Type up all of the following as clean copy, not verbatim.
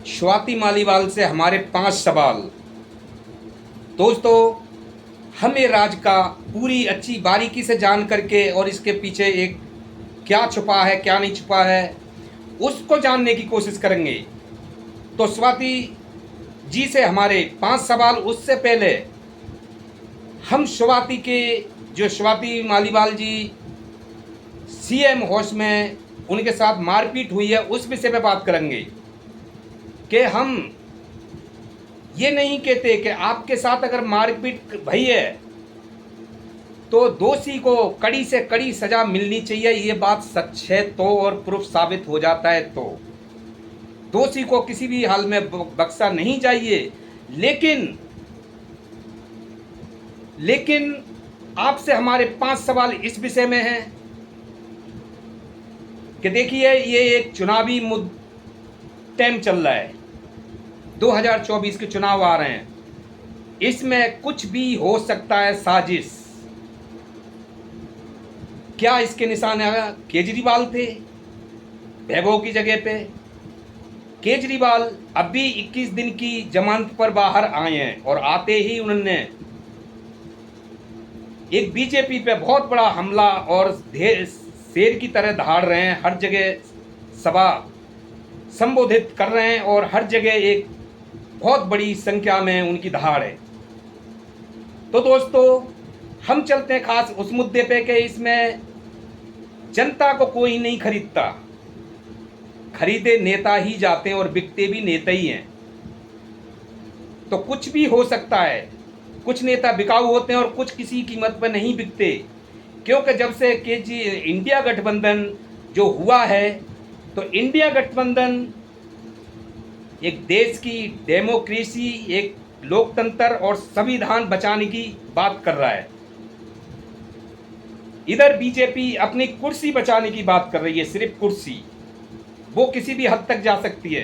स्वाति मालीवाल से हमारे 5 सवाल। दोस्तों, हमें राज का पूरी अच्छी बारीकी से जान करके और इसके पीछे एक क्या छुपा है क्या नहीं छुपा है उसको जानने की कोशिश करेंगे। तो स्वाति जी से हमारे 5 सवाल। उससे पहले हम स्वाति मालीवाल जी सीएम हाउस में उनके साथ मारपीट हुई है उस विषय पे बात करेंगे कि हम ये नहीं कहते कि आपके साथ अगर मारपीट भई है तो दोषी को कड़ी से कड़ी सजा मिलनी चाहिए। ये बात सच है तो और प्रूफ साबित हो जाता है तो दोषी को किसी भी हाल में बख्शा नहीं चाहिए। लेकिन आपसे हमारे 5 सवाल इस विषय में हैं कि देखिए, ये एक चुनावी टाइम चल रहा है, 2024 के चुनाव आ रहे हैं, इसमें कुछ भी हो सकता है साजिश। क्या इसके निशान केजरीवाल थे वैभव की जगह पे? केजरीवाल अभी 21 दिन की जमानत पर बाहर आए हैं और आते ही उन्होंने एक बीजेपी पे बहुत बड़ा हमला और शेर की तरह दहाड़ रहे हैं, हर जगह सभा संबोधित कर रहे हैं और हर जगह एक बहुत बड़ी संख्या में उनकी दहाड़ है। तो दोस्तों, हम चलते हैं खास उस मुद्दे पे कि इसमें जनता को कोई नहीं खरीदता, खरीदे नेता ही जाते हैं और बिकते भी नेता ही हैं। तो कुछ भी हो सकता है, कुछ नेता बिकाऊ होते हैं और कुछ किसी कीमत पर नहीं बिकते, क्योंकि जब से इंडिया गठबंधन जो हुआ है तो इंडिया गठबंधन एक देश की डेमोक्रेसी, एक लोकतंत्र और संविधान बचाने की बात कर रहा है। इधर बीजेपी अपनी कुर्सी बचाने की बात कर रही है, सिर्फ कुर्सी, वो किसी भी हद तक जा सकती है।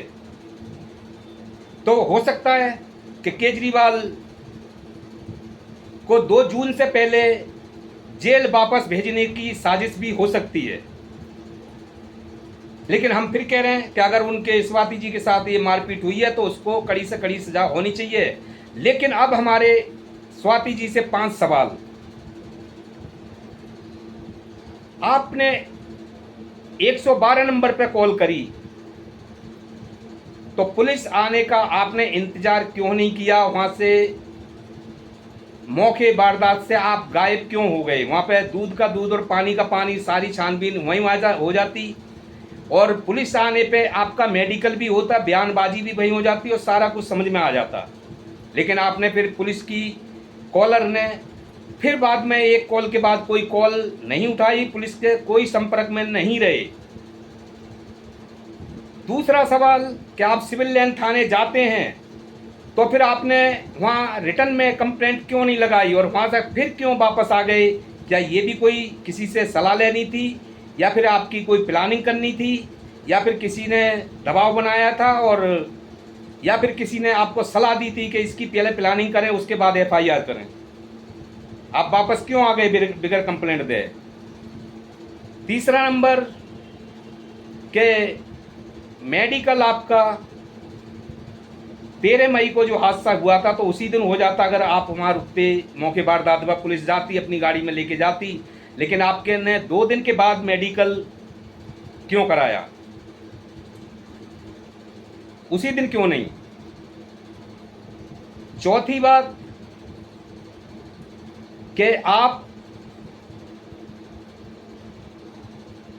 तो हो सकता है कि केजरीवाल को 2 जून से पहले जेल वापस भेजने की साजिश भी हो सकती है। लेकिन हम फिर कह रहे हैं कि अगर उनके स्वाति जी के साथ ये मारपीट हुई है तो उसको कड़ी से कड़ी सजा होनी चाहिए। लेकिन अब हमारे स्वाति जी से 5 सवाल। आपने 112 नंबर पर कॉल करी तो पुलिस आने का आपने इंतजार क्यों नहीं किया? वहां से मौके वारदात से आप गायब क्यों हो गए? वहां पे दूध का दूध और पानी का पानी, सारी छानबीन वहीं हो जाती और पुलिस आने पे आपका मेडिकल भी होता, बयानबाजी भी वहीं हो जाती और सारा कुछ समझ में आ जाता। लेकिन आपने फिर पुलिस की कॉलर ने फिर बाद में एक कॉल के बाद कोई कॉल नहीं उठाई, पुलिस के कोई संपर्क में नहीं रहे। दूसरा सवाल कि आप सिविल लाइन थाने जाते हैं तो फिर आपने वहाँ रिटर्न में कंप्लेंट क्यों नहीं लगाई और वहाँ से फिर क्यों वापस आ गए? क्या ये भी कोई किसी से सलाह लेनी थी या फिर आपकी कोई प्लानिंग करनी थी या फिर किसी ने दबाव बनाया था और या फिर किसी ने आपको सलाह दी थी कि इसकी पहले प्लानिंग करें उसके बाद एफआईआर करें? आप वापस क्यों आ गए बिगर कंप्लेंट दे? तीसरा नंबर के मेडिकल आपका 13 मई को जो हादसा हुआ था तो उसी दिन हो जाता अगर आप वहाँ रुकते, मौके वारदात पर पुलिस जाती, अपनी गाड़ी में लेके जाती। लेकिन आपके ने 2 दिन के बाद मेडिकल क्यों कराया? उसी दिन क्यों नहीं? चौथी बात कि आप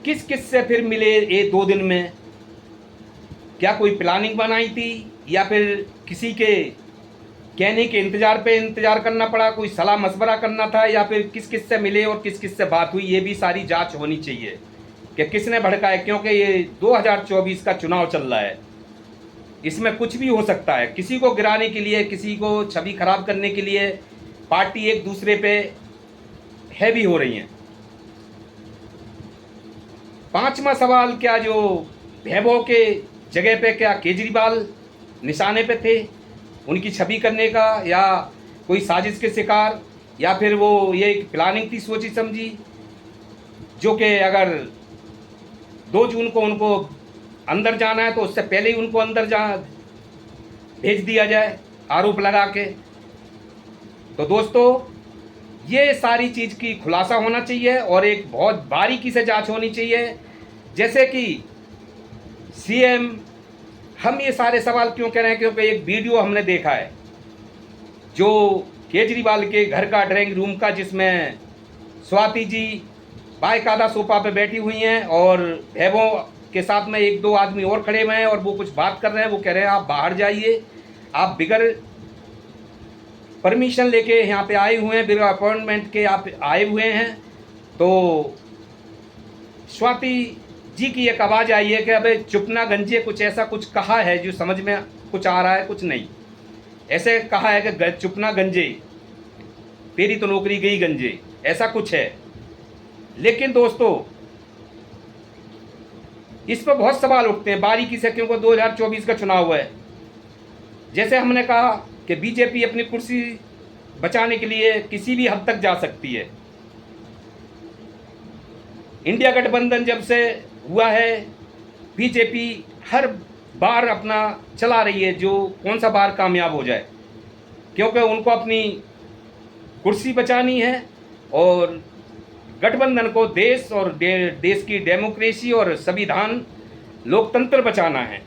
किस किस से फिर मिले ये 2 दिन में? क्या कोई प्लानिंग बनाई थी या फिर किसी के कहने के इंतजार करना पड़ा, कोई सलाह मशवरा करना था या फिर किस किस से मिले और किस किस से बात हुई? ये भी सारी जांच होनी चाहिए कि किसने भड़काया, क्योंकि ये 2024 का चुनाव चल रहा है, इसमें कुछ भी हो सकता है। किसी को गिराने के लिए, किसी को छवि खराब करने के लिए पार्टी एक दूसरे पे हैवी हो रही हैं। 5वां सवाल, क्या जो वैभव के जगह पे क्या केजरीवाल निशाने पे थे उनकी छवि करने का, या कोई साजिश के शिकार, या फिर वो ये प्लानिंग थी सोची समझी, जो कि अगर 2 जून को उनको अंदर जाना है तो उससे पहले ही उनको अंदर भेज दिया जाए आरोप लगा के। तो दोस्तों ये सारी चीज़ की खुलासा होना चाहिए और एक बहुत बारीकी से जांच होनी चाहिए। जैसे कि सीएम, हम ये सारे सवाल क्यों कह रहे हैं, क्योंकि एक वीडियो हमने देखा है जो केजरीवाल के घर का ड्राइंग रूम का, जिसमें स्वाति जी बाकायदा सोफा पे बैठी हुई हैं और वैभव के साथ में एक दो आदमी और खड़े हुए हैं और वो कुछ बात कर रहे हैं। वो कह रहे हैं आप बाहर जाइए, आप बिगर परमिशन लेके यहाँ पे आए हुए हैं, बिगर अपॉइंटमेंट के आप आए हुए हैं। तो स्वाति जी की एक आवाज़ आई है कि अबे चुप ना गंजे, कुछ ऐसा कुछ कहा है जो समझ में कुछ आ रहा है, कुछ नहीं। ऐसे कहा है कि चुप ना गंजे, तेरी तो नौकरी गई गंजे, ऐसा कुछ है। लेकिन दोस्तों इस पर बहुत सवाल उठते हैं बारीकी से, क्योंकि 2024 का चुनाव है। जैसे हमने कहा कि बीजेपी अपनी कुर्सी बचाने के लिए किसी भी हद तक जा सकती है। इंडिया गठबंधन जब से हुआ है, बीजेपी हर बार अपना चला रही है जो कौन सा बार कामयाब हो जाए, क्योंकि उनको अपनी कुर्सी बचानी है और गठबंधन को देश और देश की डेमोक्रेसी और संविधान लोकतंत्र बचाना है।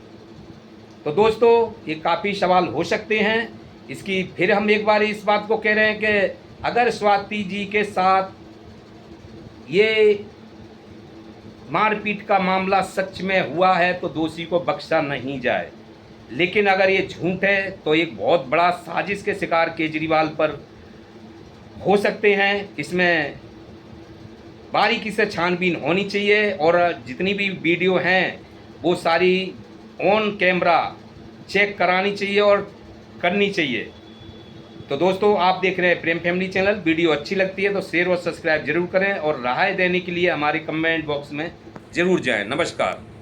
तो दोस्तों ये काफ़ी सवाल हो सकते हैं इसकी। फिर हम एक बार इस बात को कह रहे हैं कि अगर स्वाति जी के साथ ये मारपीट का मामला सच में हुआ है तो दोषी को बख्शा नहीं जाए, लेकिन अगर ये झूठ है तो एक बहुत बड़ा साजिश के शिकार केजरीवाल पर हो सकते हैं। इसमें बारीकी से छानबीन होनी चाहिए और जितनी भी वीडियो हैं वो सारी ऑन कैमरा चेक करानी चाहिए और करनी चाहिए। तो दोस्तों आप देख रहे हैं प्रेम फैमिली चैनल। वीडियो अच्छी लगती है तो शेयर और सब्सक्राइब जरूर करें और राय देने के लिए हमारे कमेंट बॉक्स में ज़रूर जाएं। नमस्कार।